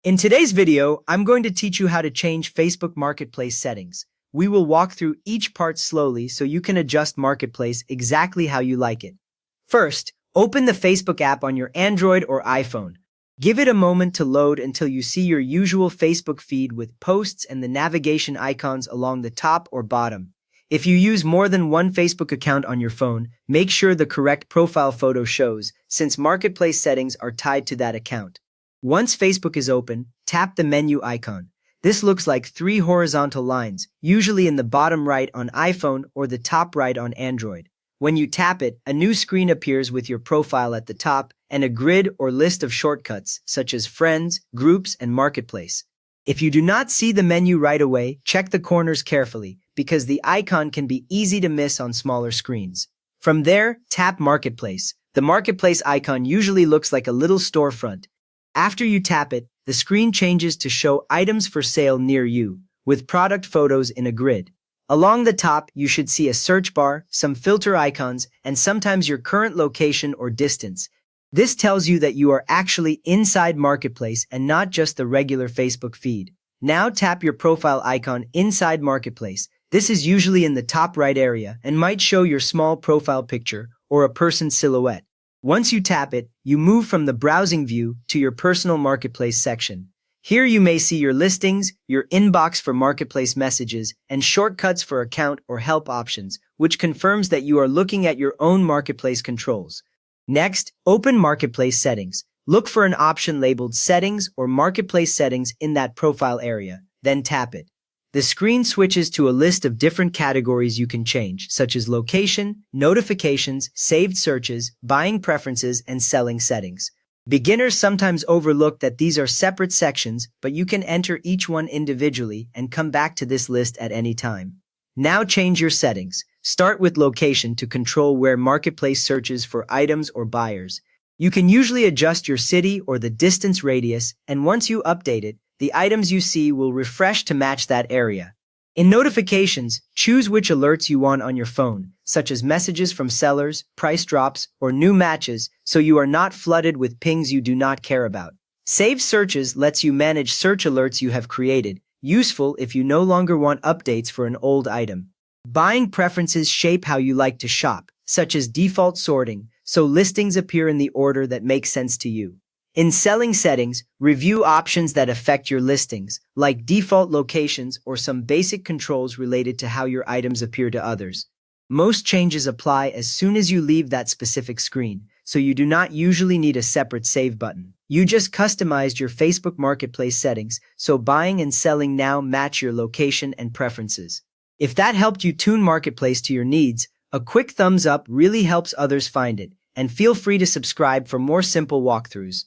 In today's video, I'm going to teach you how to change Facebook Marketplace settings. We will walk through each part slowly so you can adjust Marketplace exactly how you like it. First, open the Facebook app on your Android or iPhone. Give it a moment to load until you see your usual Facebook feed with posts and the navigation icons along the top or bottom. If you use more than one Facebook account on your phone, make sure the correct profile photo shows, since Marketplace settings are tied to that account. Once Facebook is open, tap the menu icon. This looks like three horizontal lines, usually in the bottom right on iPhone or the top right on Android. When you tap it, a new screen appears with your profile at the top and a grid or list of shortcuts, such as Friends, Groups, and Marketplace. If you do not see the menu right away, check the corners carefully, because the icon can be easy to miss on smaller screens. From there, tap Marketplace. The Marketplace icon usually looks like a little storefront. After you tap it, the screen changes to show items for sale near you, with product photos in a grid. Along the top, you should see a search bar, some filter icons, and sometimes your current location or distance. This tells you that you are actually inside Marketplace and not just the regular Facebook feed. Now tap your profile icon inside Marketplace. This is usually in the top right area and might show your small profile picture or a person's silhouette. Once you tap it, you move from the browsing view to your personal Marketplace section. Here you may see your listings, your inbox for Marketplace messages, and shortcuts for account or help options, which confirms that you are looking at your own Marketplace controls. Next, open Marketplace settings. Look for an option labeled Settings or Marketplace Settings in that profile area, then tap it. The screen switches to a list of different categories you can change, such as location, notifications, saved searches, buying preferences, and selling settings. Beginners sometimes overlook that these are separate sections, but you can enter each one individually and come back to this list at any time. Now change your settings. Start with location to control where Marketplace searches for items or buyers. You can usually adjust your city or the distance radius, and once you update it, the items you see will refresh to match that area. In notifications, choose which alerts you want on your phone, such as messages from sellers, price drops, or new matches, so you are not flooded with pings you do not care about. Save searches lets you manage search alerts you have created, useful if you no longer want updates for an old item. Buying preferences shape how you like to shop, such as default sorting, so listings appear in the order that makes sense to you. In selling settings, review options that affect your listings, like default locations or some basic controls related to how your items appear to others. Most changes apply as soon as you leave that specific screen, so you do not usually need a separate save button. You just customized your Facebook Marketplace settings, so buying and selling now match your location and preferences. If that helped you tune Marketplace to your needs, a quick thumbs up really helps others find it, and feel free to subscribe for more simple walkthroughs.